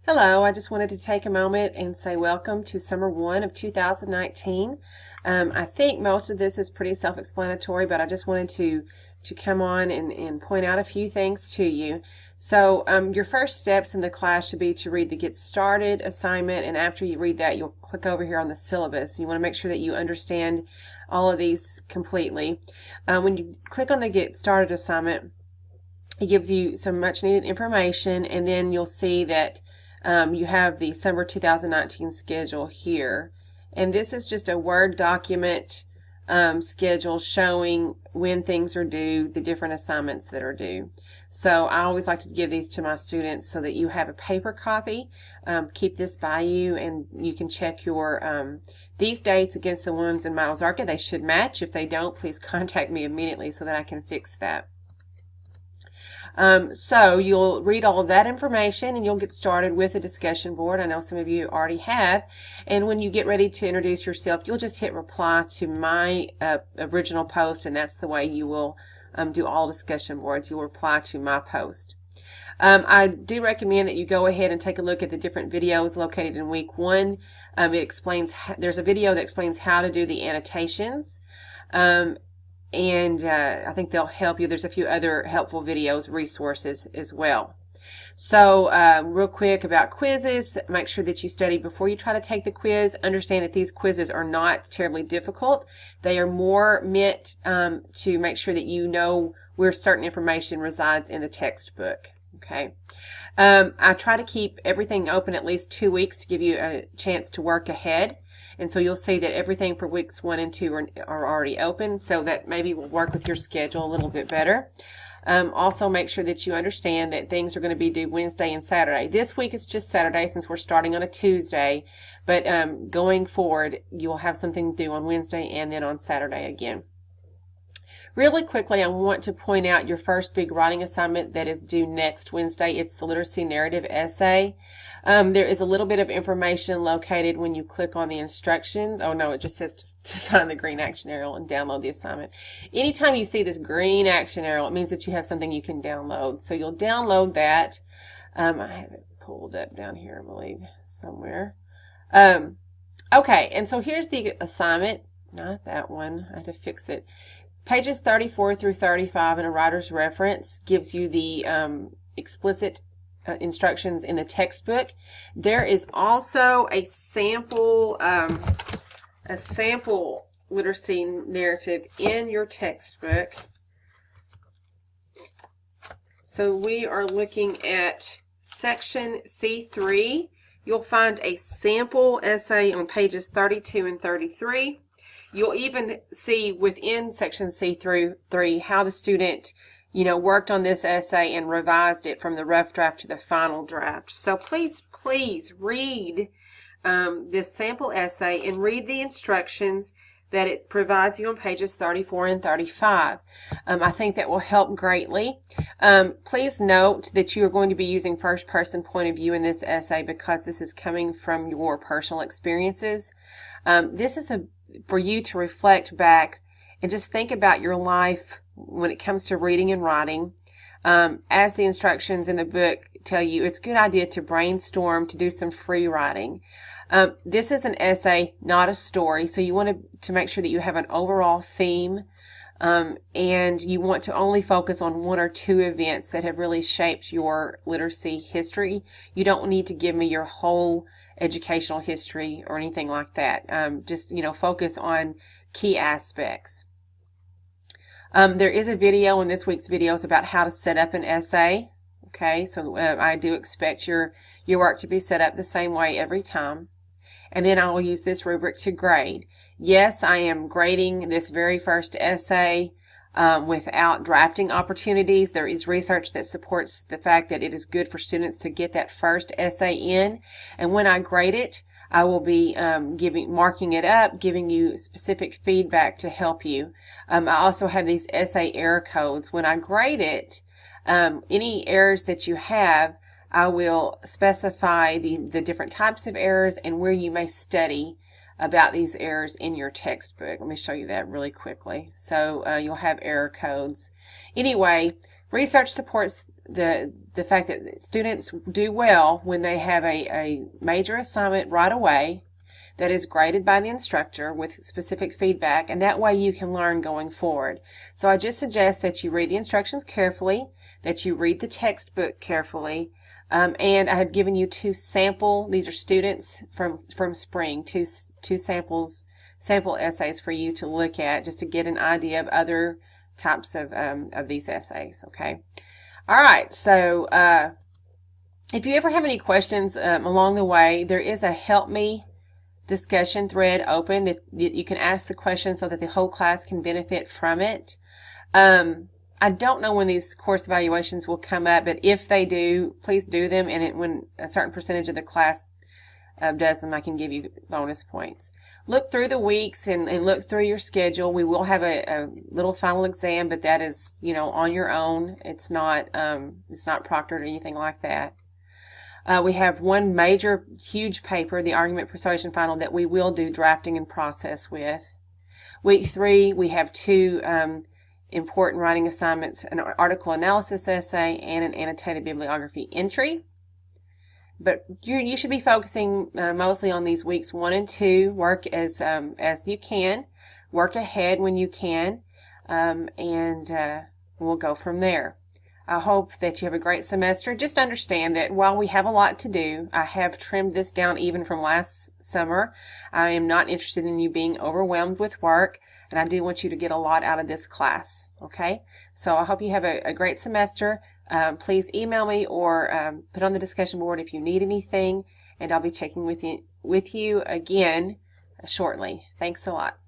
Hello, I just wanted to take a moment and say welcome to Summer 1 of 2019. I think most of this is pretty self-explanatory, but I just wanted to come on and point out a few things to you. So your first steps in the class should be to read the Get Started assignment, and after you read that, you'll click over here on the syllabus. You want to make sure that you understand all of these completely. When you click on the Get Started assignment, it gives you some much needed information, and then you'll see that you have the summer 2019 schedule here, and this is just a Word document schedule showing when things are due, the different assignments that are due. So I always like to give these to my students so that you have a paper copy. Keep this by you, and you can check your these dates against the ones in my Ozarka. They should match. If they don't, please contact me immediately so that I can fix that. So you'll read all of that information and you'll get started with a discussion board. I know some of you already have. And when you get ready to introduce yourself, you'll just hit reply to my original post, and that's the way you will do all discussion boards. You'll reply to my post. I do recommend that you go ahead and take a look at the different videos located in week 1. There's a video that explains how to do the annotations. And I think they'll help you. There's a few other helpful videos, resources as well. So real quick about quizzes, make sure that you study before you try to take the quiz. Understand that these quizzes are not terribly difficult. They are more meant to make sure that you know where certain information resides in the textbook. Okay. I try to keep everything open at least 2 weeks to give you a chance to work ahead. And so you'll see that everything for weeks 1 and 2 are already open, so that maybe will work with your schedule a little bit better. Also make sure that you understand that things are going to be due Wednesday and Saturday. This week it's just Saturday since we're starting on a Tuesday, but going forward you'll have something due on Wednesday and then on Saturday again. Really quickly, I want to point out your first big writing assignment that is due next Wednesday. It's the literacy narrative essay. There is a little bit of information located when you click on the instructions. Oh no, it just says to find the green action arrow and download the assignment. Anytime you see this green action arrow, it means that you have something you can download. So you'll download that. I have it pulled up down here, I believe, somewhere. Okay, and so here's the assignment. Not that one. I had to fix it. Pages 34 through 35 in a writer's reference gives you the explicit instructions in the textbook. There is also a sample literacy narrative in your textbook. So we are looking at section C3. You'll find a sample essay on pages 32 and 33. You'll even see within section C through 3 how the student, worked on this essay and revised it from the rough draft to the final draft. So please read this sample essay and read the instructions that it provides you on pages 34 and 35. I think that will help greatly. Please note that you are going to be using first-person point of view in this essay because this is coming from your personal experiences. This is for you to reflect back and just think about your life when it comes to reading and writing. As the instructions in the book tell you, it's a good idea to brainstorm, to do some free writing. This is an essay, not a story, so you want to make sure that you have an overall theme, and you want to only focus on 1 or 2 events that have really shaped your literacy history. You don't need to give me your whole educational history or anything like that. Just, focus on key aspects. There is a video in this week's videos about how to set up an essay. Okay, so I do expect your work to be set up the same way every time. And then I will use this rubric to grade. Yes, I am grading this very first essay without drafting opportunities. There is research that supports the fact that it is good for students to get that first essay in. And when I grade it, I will be marking it up, giving you specific feedback to help you. I also have these essay error codes. When I grade it, any errors that you have, I will specify the different types of errors and where you may study about these errors in your textbook. Let me show you that really quickly. So you'll have error codes. Anyway, research supports the fact that students do well when they have a major assignment right away that is graded by the instructor with specific feedback, and that way you can learn going forward. So I just suggest that you read the instructions carefully, that you read the textbook carefully, and I have given you two sample, these are students from spring, two sample essays for you to look at just to get an idea of other types of these essays, okay? All right, so if you ever have any questions along the way, there is a Help Me discussion thread open that you can ask the question so that the whole class can benefit from it. I don't know when these course evaluations will come up, but if they do, please do them, and when a certain percentage of the class does them, I can give you bonus points. Look through the weeks and look through your schedule. We will have a little final exam, but that is, you know, on your own. It's not proctored or anything like that. We have one major, huge paper, the Argument Persuasion Final, that we will do drafting and process with. Week 3, we have two important writing assignments, an article analysis essay and an annotated bibliography entry. But you should be focusing mostly on these weeks 1 and 2. Work as you can, work ahead when you can, and we'll go from there. I hope that you have a great semester. Just understand that while we have a lot to do, I have trimmed this down even from last summer. I am not interested in you being overwhelmed with work, and I do want you to get a lot out of this class, okay? So I hope you have a great semester. Please email me or put on the discussion board if you need anything, and I'll be checking with you again shortly. Thanks a lot.